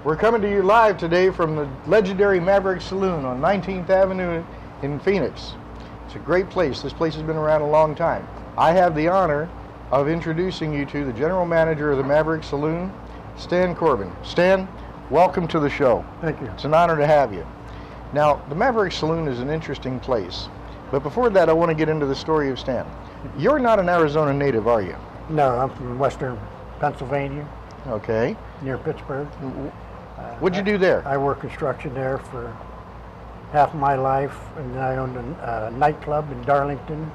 We're coming to you live today from the legendary Maverick Saloon on 19th Avenue in Phoenix. It's a great place. This place has been around a long time. I have the honor of introducing you to the general manager of the Maverick Saloon, Stan Corbin. Stan, welcome to the show. Thank you. It's an honor to have you. Now, the Maverick Saloon is an interesting place. But before that, I want to get into the story of Stan. You're not an Arizona native, are you? No, I'm from western Pennsylvania. Okay. Near Pittsburgh. What'd you do there? I worked construction there for half my life, and I owned a nightclub in Darlington,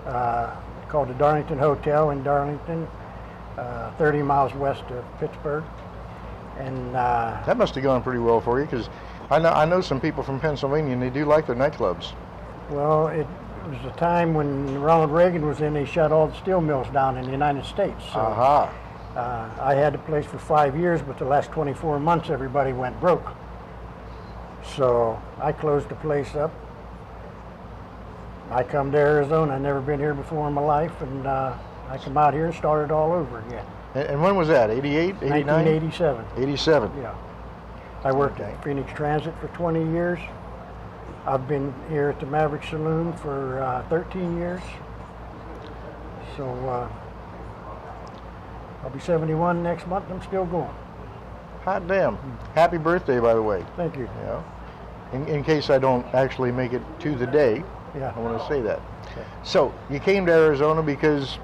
called the Darlington Hotel in Darlington, 30 miles west of Pittsburgh. And that must have gone pretty well for you, because I know some people from Pennsylvania, and they do like their nightclubs. Well, it was a time when Ronald Reagan was in. They shut all the steel mills down in the United States. So, I had the place for 5 years, but the last 24 months everybody went broke. So I closed the place up. I come to Arizona. I've never been here before in my life, and I come out here and started all over again. And when was that, 88, 89? 1987. 87. Yeah. I worked at Phoenix Transit for 20 years. I've been here at the Maverick Saloon for 13 years. So I'll be 71 next month. I'm still going. Hot damn. Happy birthday, by the way. Thank you. You know, in case I don't actually make it to the day, yeah. I want to say that. Okay. So you came to Arizona because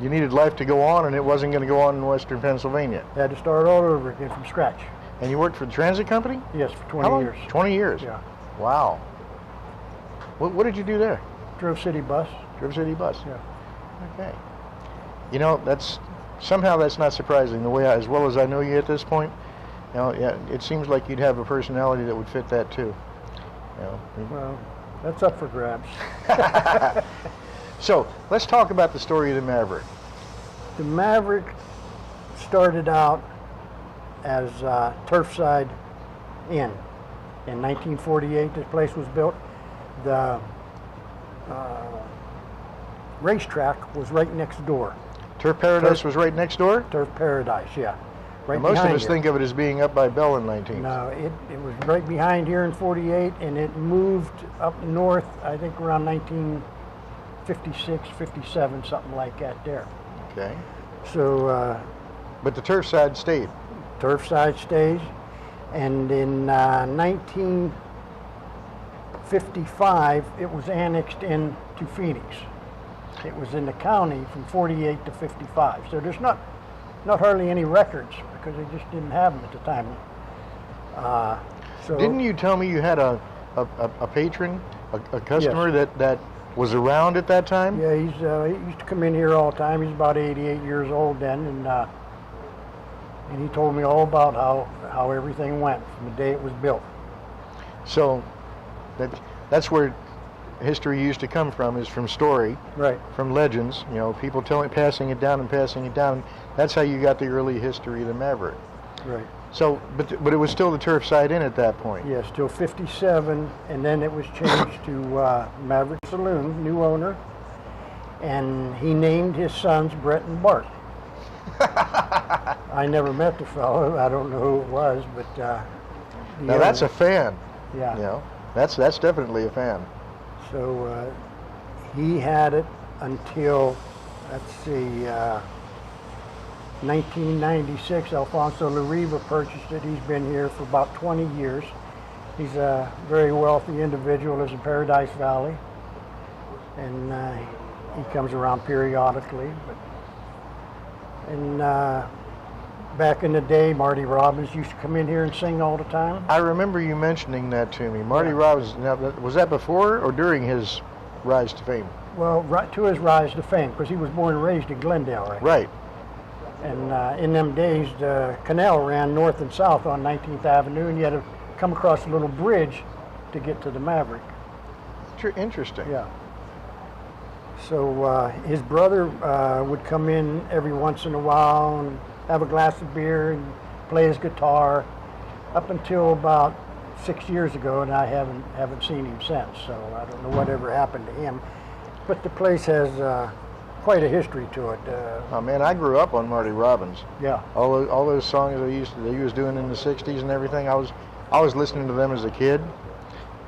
you needed life to go on, and it wasn't going to go on in western Pennsylvania. Had to start all over again from scratch. And you worked for the transit company? Yes, for 20 years. 20 years? Yeah. Wow. What did you do there? Drove city bus. Drove city bus? Yeah. Okay. You know, somehow that's not surprising. The way as well as I know you at this point, you know, yeah, it seems like you'd have a personality that would fit that too. You know. Well, that's up for grabs. So let's talk about the story of the Maverick. The Maverick started out as Turfside Inn. In 1948, this place was built. The racetrack was right next door. Turf Paradise was right next door? Turf Paradise, yeah. Right most of us here. think of it as being up by Bell in 19. No, it was right behind here in 48, and it moved up north, I think around 1956, 57, something like that there. Okay. So. But the turf side stayed. Turf side stays, and in 1955, it was annexed into Phoenix. It was in the county from 48 to 55. So there's not hardly any records because they just didn't have them at the time. So didn't you tell me you had a patron, a customer yes. that was around at that time? Yeah, he used to come in here all the time. He's about 88 years old then, and he told me all about how everything went from the day it was built. So that's where history used to come from, is from story, right? From legends, you know, people passing it down and passing it down. That's how you got the early history of the Maverick. Right. So, but it was still the Turfside Inn at that point. Yes, till 57, and then it was changed to Maverick Saloon, new owner, and he named his sons Brett and Bart. I never met the fellow. I don't know who it was, but now that's a fan. Yeah. You know, that's definitely a fan. So he had it until, let's see, 1996. Alfonso Lariva purchased it. He's been here for about 20 years. He's a very wealthy individual. Lives in Paradise Valley, and he comes around periodically. And back in the day, Marty Robbins used to come in here and sing all the time. I remember you mentioning that to me. Marty yeah. Robbins, now, was that before or during his rise to fame? Well, right to his rise to fame, because he was born and raised in Glendale, right? Right. And in them days, the canal ran north and south on 19th Avenue, and you had to come across a little bridge to get to the Maverick. Interesting. Yeah. So his brother would come in every once in a while and have a glass of beer and play his guitar, up until about 6 years ago, and I haven't seen him since. So I don't know whatever happened to him. But the place has quite a history to it. Oh man, I grew up on Marty Robbins. Yeah. All those songs that he was doing in the '60s and everything. I was listening to them as a kid,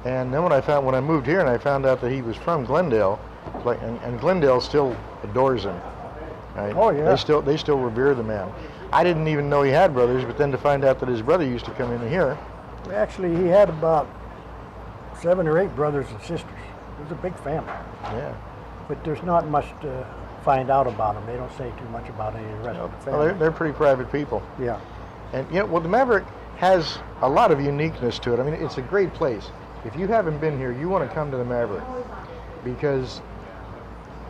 and then when I moved here and I found out that he was from Glendale, and Glendale still adores him. Right? Oh yeah. They still revere the man. I didn't even know he had brothers, but then to find out that his brother used to come in here. Actually, he had about 7 or 8 brothers and sisters. It was a big family. Yeah. But there's not much to find out about them. They don't say too much about any of the rest of the family. Well, they're pretty private people. Yeah. And the Maverick has a lot of uniqueness to it. I mean, it's a great place. If you haven't been here, you want to come to the Maverick because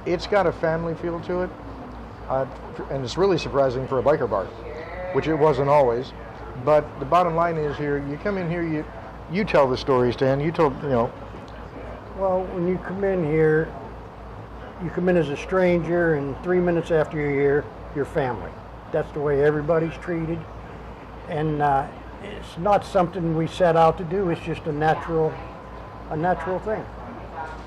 it's got a family feel to it, and it's really surprising for a biker bar, which it wasn't always. But the bottom line is here, you come in here, you tell the story, Stan. You told, Well, when you come in here, you come in as a stranger, and 3 minutes after you're here, you're family. That's the way everybody's treated, and it's not something we set out to do. It's just a natural thing.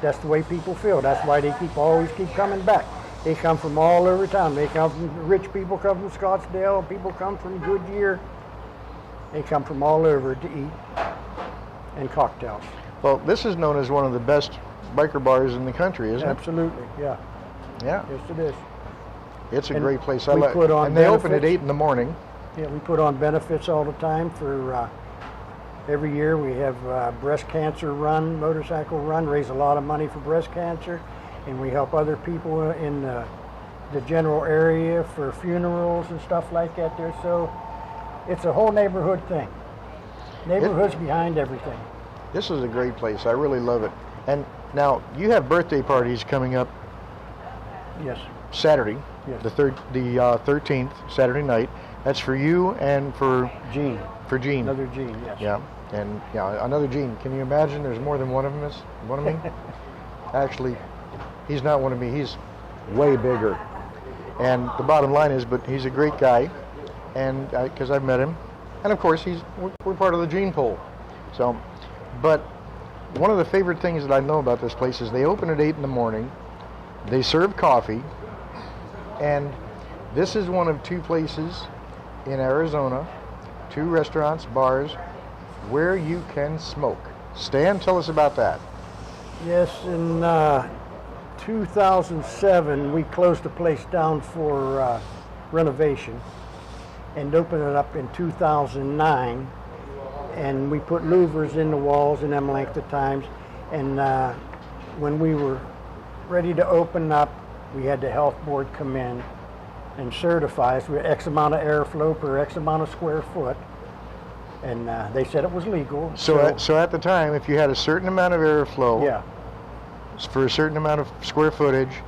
That's the way people feel. That's why they always keep coming back. They come from all over town. They come from rich people, come from Scottsdale. People come from Goodyear. They come from all over to eat and cocktails. Well, this is known as one of the best biker bars in the country, isn't it? Absolutely, yeah. Yeah. Yes, it is. It's a And great place. we put on and they open at benefits. 8 in the morning. Yeah, we put on benefits all the time for every year. We have breast cancer run, motorcycle run, raise a lot of money for breast cancer, and we help other people in the general area for funerals and stuff like that there. So it's a whole neighborhood thing. Neighborhood's behind everything. This is a great place. I really love it. And now you have birthday parties coming up Yes. Saturday, Yes. the 13th, Saturday night. That's for you and for Gene. Gene. Another Gene, yes. Yeah, and another Gene. Can you imagine? There's more than one of me. Actually, he's not one of me. He's way bigger. And the bottom line is, but he's a great guy, and because I've met him, and of course we're part of the Gene pool. So, but one of the favorite things that I know about this place is they open at 8 in the morning. They serve coffee, and this is one of 2 places in Arizona, 2 restaurants, bars, where you can smoke. Stan, tell us about that. Yes, in 2007, we closed the place down for renovation and opened it up in 2009. And we put louvers in the walls in them length of times. And when we were ready to open up, we had the health board come in and certify us with X amount of airflow per X amount of square foot. And they said it was legal. So at the time, if you had a certain amount of airflow, yeah, for a certain amount of square footage,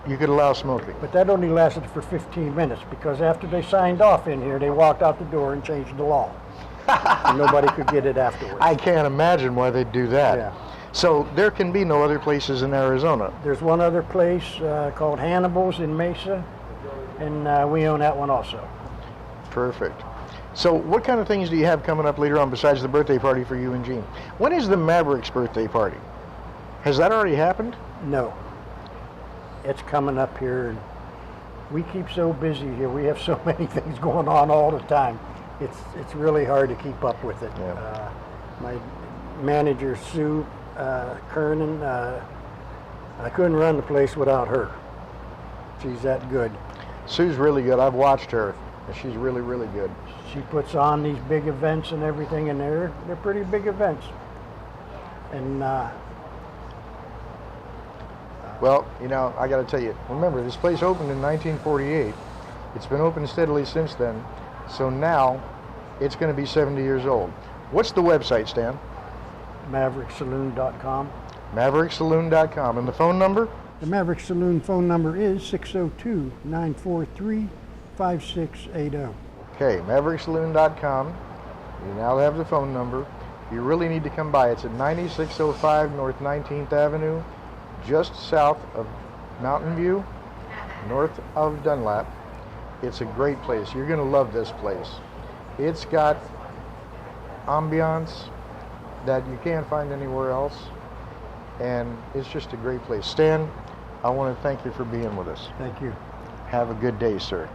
you could allow smoking. but that only lasted for 15 minutes because after they signed off in here, they walked out the door and changed the law. And nobody could get it afterwards. I can't imagine why they'd do that. Yeah. So there can be no other places in Arizona. There's one other place called Hannibal's in Mesa, and we own that one also. Perfect. So what kind of things do you have coming up later on besides the birthday party for you and Gene? When is the Maverick's birthday party? Has that already happened? No. It's coming up here. And we keep so busy here. We have so many things going on all the time. It's really hard to keep up with it. Yeah. My manager, Sue Kernan, I couldn't run the place without her. She's that good. Sue's really good. I've watched her. And she's really, really good. She puts on these big events and everything, and they're pretty big events. And well, I got to tell you, remember, this place opened in 1948. It's been open steadily since then. So now it's going to be 70 years old. What's the website, Stan? MaverickSaloon.com. MaverickSaloon.com. And the phone number? The Maverick Saloon phone number is 602-943-5680. Okay, MaverickSaloon.com. You now have the phone number. You really need to come by. It's at 9605 North 19th Avenue, just south of Mountain View, north of Dunlap. It's a great place. You're going to love this place. It's got ambiance that you can't find anywhere else, and it's just a great place. Stan, I want to thank you for being with us. Thank you. Have a good day, sir.